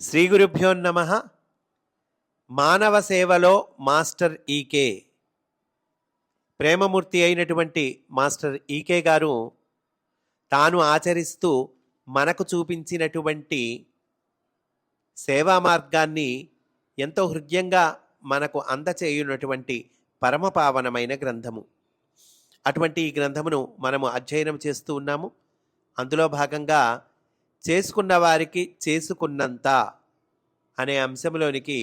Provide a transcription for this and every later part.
శ్రీ గురుభ్యో నమః. మానవ సేవలో మాస్టర్ ఈకే ప్రేమమూర్తి అయినటువంటి మాస్టర్ ఈకే గారు తాను ఆచరిస్తూ మనకు చూపించినటువంటి సేవా మార్గాన్ని ఎంతో హృద్యంగా మనకు అందచేయునటువంటి పరమపావనమైన గ్రంథము. అటువంటి ఈ గ్రంథమును మనము అధ్యయనం చేస్తూ ఉన్నాము. అందులో భాగంగా చేసుకున్న వారికి చేసుకున్నంత అనే అంశంలోనికి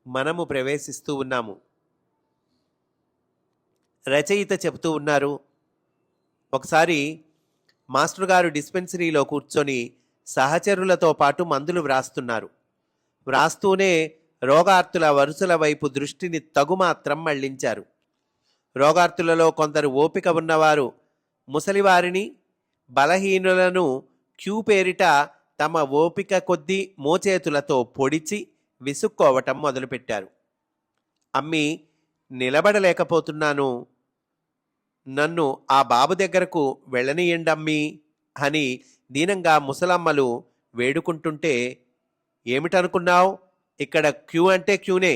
మనము ప్రవేశిస్తూ ఉన్నాము. రచయిత చెబుతూ ఉన్నారు, ఒకసారి మాస్టర్ గారు డిస్పెన్సరీలో కూర్చొని సహచరులతో పాటు మందులు వ్రాస్తున్నారు. వ్రాస్తూనే రోగార్తుల వరుసల వైపు దృష్టిని తగుమాత్రం మళ్లించారు. రోగార్తులలో కొందరు ఓపిక ఉన్నవారు ముసలివారిని, బలహీనులను క్యూ పేరిట తమ ఓపిక కొద్దీ మోచేతులతో పొడిచి విసుక్కోవటం మొదలుపెట్టారు. అమ్మి, నిలబడలేకపోతున్నాను, నన్ను ఆ బాబు దగ్గరకు వెళ్ళనీయండమ్మీ అని దీనంగా ముసలమ్మలు వేడుకుంటుంటే, ఏమిటనుకున్నావు, ఇక్కడ క్యూ అంటే క్యూనే,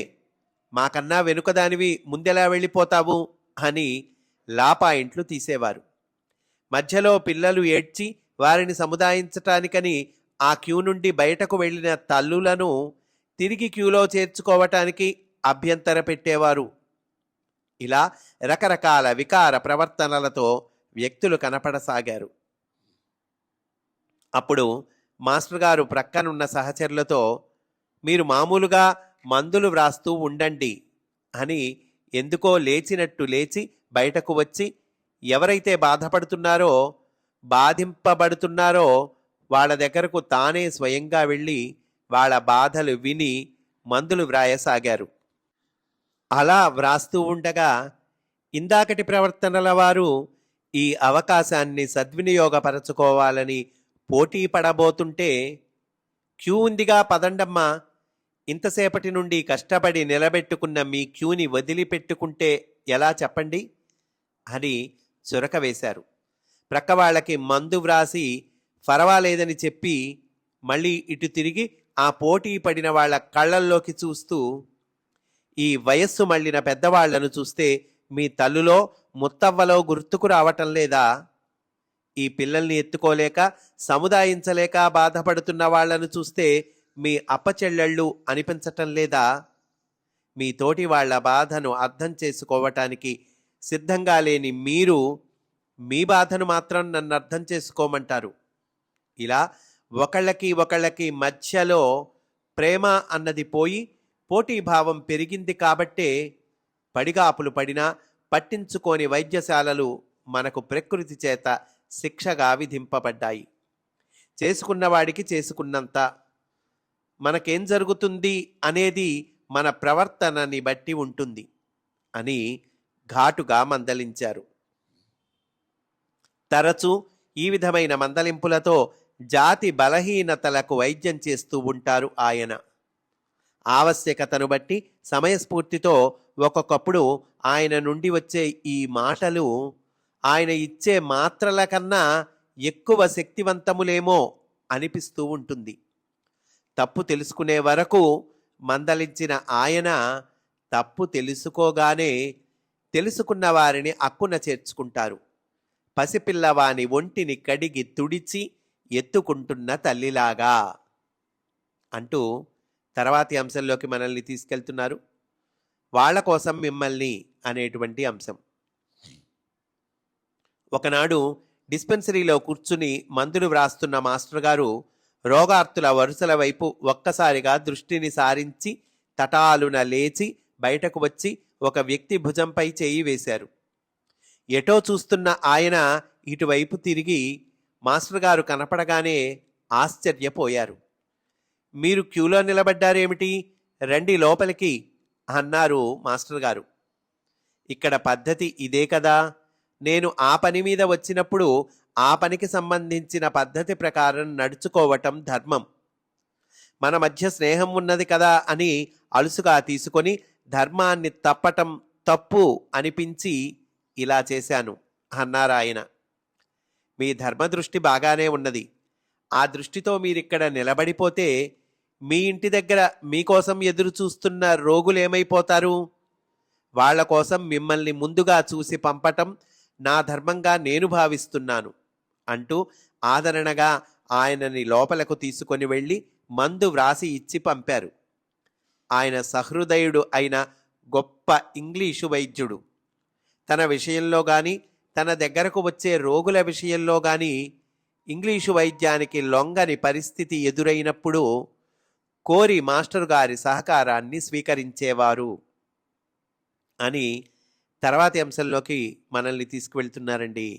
మాకన్నా వెనుకదానివి ముందెలా వెళ్ళిపోతావు అని లాపాయింట్లు తీసేవారు. మధ్యలో పిల్లలు ఏడ్చి వారిని సముదాయించటానికని ఆ క్యూ నుండి బయటకు వెళ్ళిన తల్లులను తిరిగి క్యూలో చేర్చుకోవటానికి అభ్యంతర పెట్టేవారు. ఇలా రకరకాల వికార ప్రవర్తనలతో వ్యక్తులు కనపడసాగారు. అప్పుడు మాస్టర్ గారు ప్రక్కనున్న సహచరులతో, మీరు మామూలుగా మందులు వ్రాస్తూ ఉండండి అని ఎందుకో లేచినట్టు లేచి బయటకు వచ్చి ఎవరైతే బాధపడుతున్నారో, బాధింపబడుతున్నారో వాళ్ళ దగ్గరకు తానే స్వయంగా వెళ్ళి వాళ్ళ బాధలు విని మందులు వ్రాయసాగారు. అలా వ్రాస్తూ ఉండగా ఇందాకటి ప్రవర్తనల వారు ఈ అవకాశాన్ని సద్వినియోగపరచుకోవాలని పోటీ పడబోతుంటే, క్యూ ఉందిగా పదండమ్మా, ఇంతసేపటి నుండి కష్టపడి నిలబెట్టుకున్న మీ క్యూని వదిలిపెట్టుకుంటే ఎలా చెప్పండి అని చురక వేశారు. ప్రక్క వాళ్ళకి మందు వ్రాసి పర్వాలేదని చెప్పి మళ్ళీ ఇటు తిరిగి ఆ పోటీ పడిన వాళ్ళ కళ్ళల్లోకి చూస్తూ, ఈ వయస్సు మళ్ళిన పెద్దవాళ్లను చూస్తే మీ తల్లులో ముత్తవ్వలో గుర్తుకు రావటం లేదా? ఈ పిల్లల్ని ఎత్తుకోలేక సముదాయించలేక బాధపడుతున్న వాళ్లను చూస్తే మీ అప్పచెల్లెళ్ళు అనిపించటం లేదా? మీ తోటి వాళ్ల బాధను అర్థం చేసుకోవటానికి సిద్ధంగా లేని మీరు మీ బాధను మాత్రం నన్ను అర్థం చేసుకోమంటారు. ఇలా ఒకళ్ళకి మధ్యలో ప్రేమ అన్నది పోయి పోటీభావం పెరిగింది కాబట్టే పడిగాపులు పడినా పట్టించుకోని వైద్యశాలలు మనకు ప్రకృతి చేత శిక్షగా విధింపబడ్డాయి. చేసుకున్నవాడికి చేసుకున్నంత, మనకేం జరుగుతుంది అనేది మన ప్రవర్తనని బట్టి ఉంటుంది అని ఘాటుగా మందలించారు. తరచూ ఈ విధమైన మందలింపులతో జాతి బలహీనతలకు వైద్యం చేస్తూ ఉంటారు ఆయన. ఆవశ్యకతను బట్టి సమయస్ఫూర్తితో ఒక్కొక్కప్పుడు ఆయన నుండి వచ్చే ఈ మాటలు ఆయన ఇచ్చే మాత్రల కన్నా ఎక్కువ శక్తివంతములేమో అనిపిస్తూ ఉంటుంది. తప్పు తెలుసుకునే వరకు మందలించిన ఆయన తప్పు తెలుసుకోగానే తెలుసుకున్న వారిని అక్కున చేర్చుకుంటారు. పసిపిల్లవాని ఒంటిని కడిగి తుడిచి ఎత్తుకుంటున్న తల్లిలాగా అంటూ తర్వాతి అంశంలోకి మనల్ని తీసుకెళ్తున్నారు. వాళ్ళ కోసం మిమ్మల్ని అనేటువంటి అంశం. ఒకనాడు డిస్పెన్సరీలో కూర్చుని మందులు వ్రాస్తున్న మాస్టర్ గారు రోగార్తుల వరుసల వైపు ఒక్కసారిగా దృష్టిని సారించి తటాలున లేచి బయటకు వచ్చి ఒక వ్యక్తి భుజంపై చేయి వేశారు. ఎటో చూస్తున్న ఆయన ఇటువైపు తిరిగి మాస్టర్ గారు కనపడగానే ఆశ్చర్యపోయారు. మీరు క్యూలో నిలబడ్డారేమిటి, రండి లోపలికి అన్నారు మాస్టర్ గారు. ఇక్కడ పద్ధతి ఇదే కదా, నేను ఆ పని మీద వచ్చినప్పుడు ఆ పనికి సంబంధించిన పద్ధతి ప్రకారం నడుచుకోవటం ధర్మం. మన మధ్య స్నేహం ఉన్నది కదా అని అలుసుగా తీసుకొని ధర్మాన్ని తప్పటం తప్పు అనిపించి ఇలా చేశాను అన్నారాయన. మీ ధర్మదృష్టి బాగానే ఉన్నది. ఆ దృష్టితో మీరిక్కడ నిలబడిపోతే మీ ఇంటి దగ్గర మీకోసం ఎదురు చూస్తున్న రోగులు ఏమైపోతారు? వాళ్ల కోసం మిమ్మల్ని ముందుగా చూసి పంపటం నా ధర్మంగా నేను భావిస్తున్నాను అంటూ ఆదరణగా ఆయనని లోపలకు తీసుకొని వెళ్ళి మందు వ్రాసి ఇచ్చి పంపారు. ఆయన సహృదయుడు అయిన గొప్ప ఇంగ్లీషు వైద్యుడు. తన విషయంలో కానీ తన దగ్గరకు వచ్చే రోగుల విషయంలో కానీ ఇంగ్లీషు వైద్యానికి లొంగని పరిస్థితి ఎదురైనప్పుడు కోరి మాస్టర్ గారి సహకారాన్ని స్వీకరించేవారు అని తర్వాతి అంశంలోకి మనల్ని తీసుకువెళ్తున్నారండి.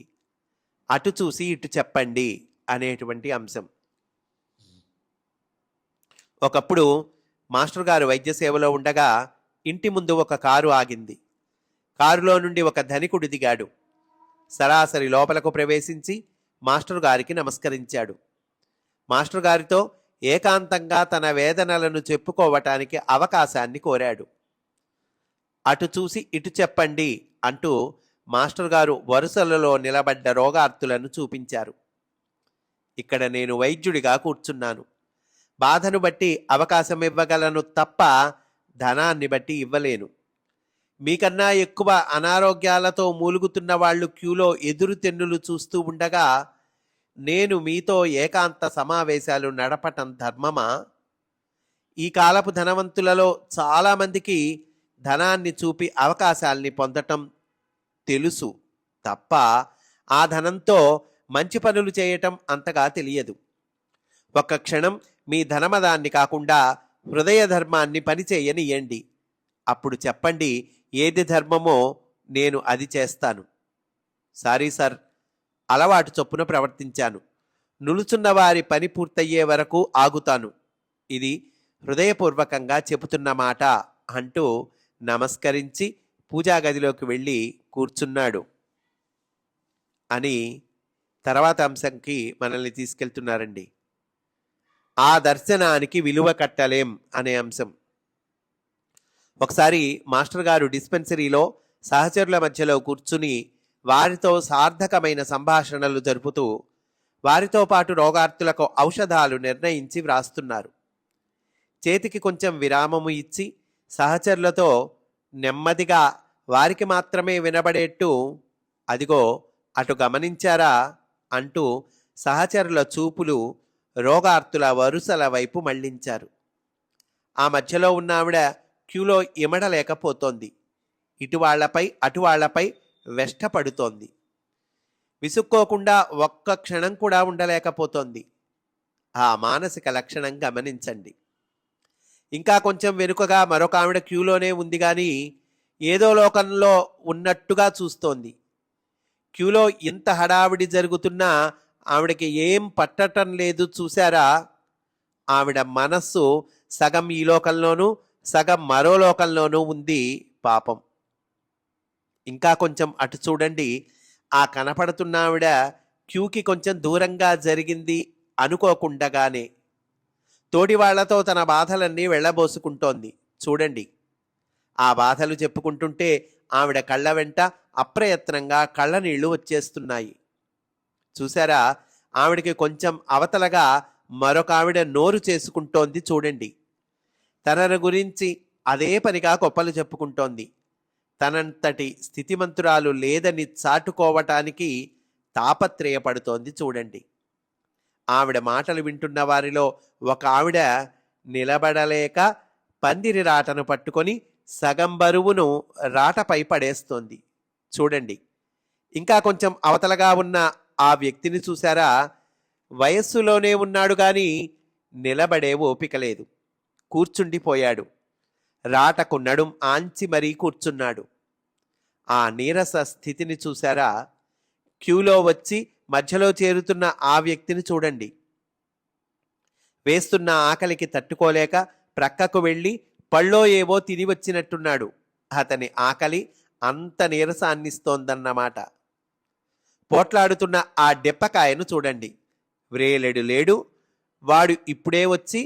అటు చూసి ఇటు చెప్పండి అనేటువంటి అంశం. ఒకప్పుడు మాస్టర్ గారు వైద్య సేవలో ఉండగా ఇంటి ముందు ఒక కారు ఆగింది. కారులో నుండి ఒక ధనికుడు దిగాడు. సరాసరి లోపలకు ప్రవేశించి మాస్టర్ గారికి నమస్కరించాడు. మాస్టర్ గారితో ఏకాంతంగా తన వేదనలను చెప్పుకోవటానికి అవకాశాన్ని కోరాడు. అటు చూసి ఇటు చెప్పండి అంటూ మాస్టర్ గారు వరుసలలో నిలబడ్డ రోగార్తులను చూపించారు. ఇక్కడ నేను వైద్యుడిగా కూర్చున్నాను. బాధను బట్టి అవకాశం ఇవ్వగలను తప్ప ధనాన్ని బట్టి ఇవ్వలేను. మీకన్నా ఎక్కువ అనారోగ్యాలతో మూలుగుతున్న వాళ్ళు క్యూలో ఎదురు తెన్నులు చూస్తూ ఉండగా నేను మీతో ఏకాంత సమావేశాలు నడపటం ధర్మమా? ఈ కాలపు ధనవంతులలో చాలామందికి ధనాన్ని చూపి అవకాశాల్ని పొందటం తెలుసు తప్ప ఆ ధనంతో మంచి పనులు చేయటం అంతగా తెలియదు. ఒక్క క్షణం మీ ధనమదాన్ని కాకుండా హృదయ ధర్మాన్ని పనిచేయనియండి. అప్పుడు చెప్పండి ఏది ధర్మమో, నేను అది చేస్తాను. సారీ సార్, అలవాటు చొప్పున ప్రవర్తించాను. నిలుచున్న వారి పని పూర్తయ్యే వరకు ఆగుతాను. ఇది హృదయపూర్వకంగా చెబుతున్న మాట అంటూ నమస్కరించి పూజా గదిలోకి వెళ్ళి కూర్చున్నాడు అని తర్వాత అంశంకి మనల్ని తీసుకెళ్తున్నారండి. ఆ దర్శనానికి విలువ కట్టలేం అనే అంశం. ఒకసారి మాస్టర్ గారు డిస్పెన్సరీలో సహచరుల మధ్యలో కూర్చుని వారితో సార్థకమైన సంభాషణలు జరుపుతూ వారితో పాటు రోగార్తులకు ఔషధాలు నిర్ణయించి వ్రాస్తున్నారు. చేతికి కొంచెం విరామము ఇచ్చి సహచరులతో నెమ్మదిగా వారికి మాత్రమే వినబడేట్టు అదిగో అటు గమనించారా అంటూ సహచరుల చూపులు రోగార్తుల వరుసల వైపు మళ్లించారు. ఆ మధ్యలో ఉన్న ఆవిడ క్యూలో ఇమడలేకపోతోంది. ఇటువాళ్లపై అటువాళ్లపై వెష్టపడుతోంది. విసుక్కోకుండా ఒక్క క్షణం కూడా ఉండలేకపోతోంది. ఆ మానసిక లక్షణం గమనించండి. ఇంకా కొంచెం వెనుకగా మరొక ఆవిడ క్యూలోనే ఉంది కానీ ఏదో లోకంలో ఉన్నట్టుగా చూస్తోంది. క్యూలో ఇంత హడావిడి జరుగుతున్నా ఆవిడకి ఏం పట్టటం లేదు. చూశారా? ఆవిడ మనస్సు సగం ఈ లోకంలోనూ సగం మరో లోకంలోనూ ఉంది పాపం. ఇంకా కొంచెం అటు చూడండి. ఆ కనపడుతున్న ఆవిడ క్యూకి కొంచెం దూరంగా జరిగింది అనుకోకుండగానే తోటి వాళ్లతో తన బాధలన్నీ వెళ్ళబోసుకుంటోంది. చూడండి, ఆ బాధలు చెప్పుకుంటుంటే ఆవిడ కళ్ళ వెంట అప్రయత్నంగా కళ్ళనీళ్లు వచ్చేస్తున్నాయి. చూసారా? ఆవిడకి కొంచెం అవతలగా మరొక ఆవిడ నోరు చేసుకుంటోంది. చూడండి, తనను గురించి అదే పనిగా గొప్పలు చెప్పుకుంటోంది. తనంతటి స్థితిమంతురాలు లేదని చాటుకోవటానికి తాపత్రయపడుతోంది. చూడండి, ఆవిడ మాటలు వింటున్న వారిలో ఒక ఆవిడ నిలబడలేక పందిరి రాటను పట్టుకొని సగం బరువును రాటపై పడేస్తోంది. చూడండి, ఇంకా కొంచెం అవతలగా ఉన్న ఆ వ్యక్తిని చూశారా? వయస్సులోనే ఉన్నాడు కానీ నిలబడే ఓపిక లేదు. కూర్చుండిపోయాడు. రాటకు నడుం ఆంచి మరీ కూర్చున్నాడు. ఆ నీరస స్థితిని చూశారా? క్యూలో వచ్చి మధ్యలో చేరుతున్న ఆ వ్యక్తిని చూడండి. వేస్తున్న ఆకలికి తట్టుకోలేక ప్రక్కకు వెళ్ళి పళ్ళో ఏవో తిని వచ్చినట్టున్నాడు. అతని ఆకలి అంత నీరసాన్నిస్తోందన్నమాట. పోట్లాడుతున్న ఆ డెప్పకాయను చూడండి. వ్రేలెడు లేడు. వాడు ఇప్పుడే వచ్చి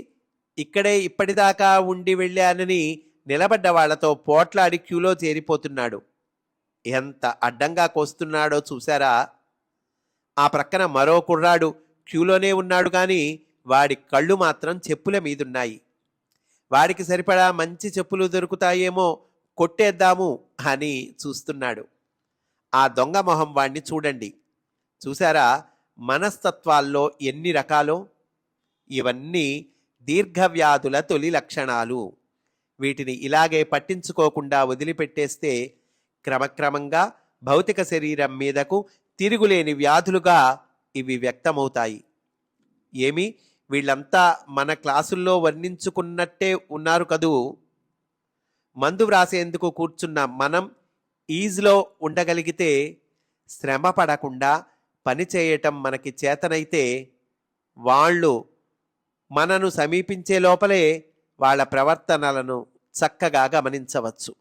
ఇక్కడే ఇప్పటిదాకా ఉండి వెళ్ళానని నిలబడ్డ వాళ్లతో పోట్లాడి క్యూలో చేరిపోతున్నాడు. ఎంత అడ్డంగా కోస్తున్నాడో చూశారా? ఆ ప్రక్కన మరో కుర్రాడు క్యూలోనే ఉన్నాడు కానీ వాడి కళ్ళు మాత్రం చెప్పుల మీదున్నాయి. వాడికి సరిపడా మంచి చెప్పులు దొరుకుతాయేమో, కొట్టేద్దాము అని చూస్తున్నాడు. ఆ దొంగ మొహం వాణ్ణి చూడండి. చూసారా మనస్తత్వాల్లో ఎన్ని రకాలో? ఇవన్నీ దీర్ఘవ్యాధుల తొలి లక్షణాలు. వీటిని ఇలాగే పట్టించుకోకుండా వదిలిపెట్టేస్తే క్రమక్రమంగా భౌతిక శరీరం మీదకు తిరుగులేని వ్యాధులుగా ఇవి వ్యక్తమవుతాయి. ఏమి వీళ్ళంతా మన క్లాసుల్లో వర్ణించుకున్నట్టే ఉన్నారు కదూ. మందు వ్రాసేందుకు కూర్చున్న మనం ఈజ్లో ఉండగలిగితే, శ్రమ పడకుండా పని చేయటం మనకి చేతనైతే, వాళ్ళు మనను సమీపించే లోపలే వాళ్ళ ప్రవర్తనలను చక్కగా గమనించవచ్చు.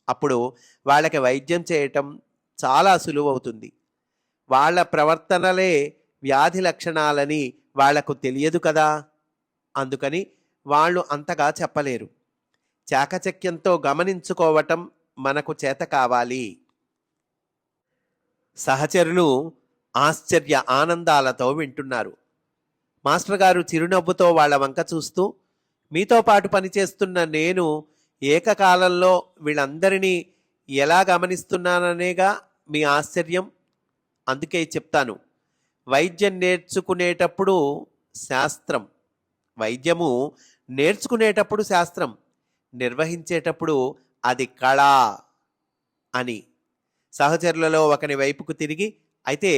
అప్పుడు వాళ్ళకి వైద్యం చేయటం చాలా సులువవుతుంది. వాళ్ళ ప్రవర్తనలే వ్యాధి లక్షణాలని వాళ్లకు తెలియదు కదా. అందుకని వాళ్ళు అంతగా చెప్పలేరు. చాకచక్యంతో గమనించుకోవటం మనకు చేత కావాలి. సహచరులు ఆశ్చర్య ఆనందాలతో వింటున్నారు. మాస్టర్ గారు చిరునవ్వుతో వాళ్ళ వంక చూస్తూ, మీతో పాటు పనిచేస్తున్న నేను ఏకకాలంలో వీళ్ళందరినీ ఎలా గమనిస్తున్నాననేగా మీ ఆశ్చర్యం. అందుకే చెప్తాను, వైద్యం నేర్చుకునేటప్పుడు శాస్త్రం, వైద్యము నేర్చుకునేటప్పుడు శాస్త్రం, నిర్వహించేటప్పుడు అది కళ అని. సహచరులలో ఒకని వైపుకు తిరిగి, అయితే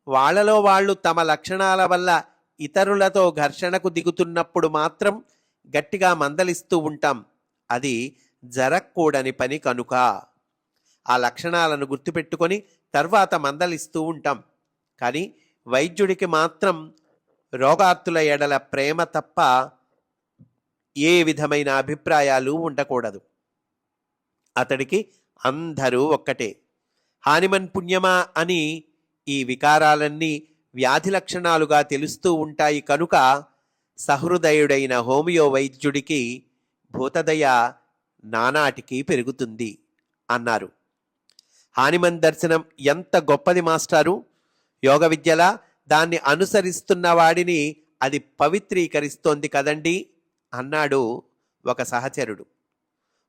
వాళ్ళలో వాళ్ళు తమ లక్షణాల వల్ల ఇతరులతో ఘర్షణకు దిగుతున్నప్పుడు మాత్రం గట్టిగా మందలిస్తూ ఉంటాం. అది జరగకూడని పని కనుక ఆ లక్షణాలను గుర్తుపెట్టుకొని తర్వాత మందలిస్తూ ఉంటాం. కానీ వైద్యుడికి మాత్రం రోగార్తుల ఎడల ప్రేమ తప్ప ఏ విధమైన అభిప్రాయాలు ఉండకూడదు. అతడికి అందరూ ఒక్కటే. హానిమన్ పుణ్యమా అని ఈ వికారాలన్నీ వ్యాధి లక్షణాలుగా తెలుస్తూ ఉంటాయి కనుక సహృదయుడైన హోమియో వైద్యుడికి భూతదయ నానాటికి పెరుగుతుంది అన్నారు. హానిమన్ దర్శనం ఎంత గొప్పది మాస్టారు. యోగ విద్యలా దాన్ని అనుసరిస్తున్న వాడిని అది పవిత్రీకరిస్తోంది కదండి అన్నాడు ఒక సహచరుడు.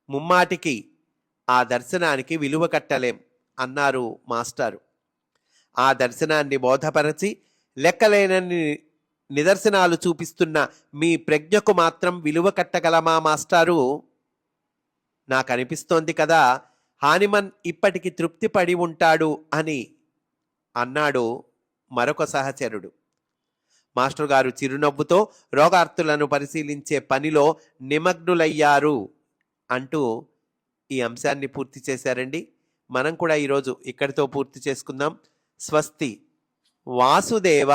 ముమ్మాటికి ఆ దర్శనానికి విలువ కట్టలేం అన్నారు మాస్టారు. ఆ దర్శనాన్ని బోధపరచి లెక్కలేనన్ని నిదర్శనాలు చూపిస్తున్న మీ ప్రజ్ఞకు మాత్రం విలువ కట్టగలమా మాస్టారు? నాకు అనిపిస్తోంది కదా, హానిమన్ ఇప్పటికి తృప్తి పడి ఉంటాడు అని అన్నాడు మరొక సహచరుడు. మాస్టర్ గారు చిరునవ్వుతో రోగార్తులను పరిశీలించే పనిలో నిమగ్నులయ్యారు అంటూ ఈ అంశాన్ని పూర్తి చేశారండి. మనం కూడా ఈరోజు ఇక్కడితో పూర్తి చేసుకుందాం. స్వస్తి. వాసుదేవ.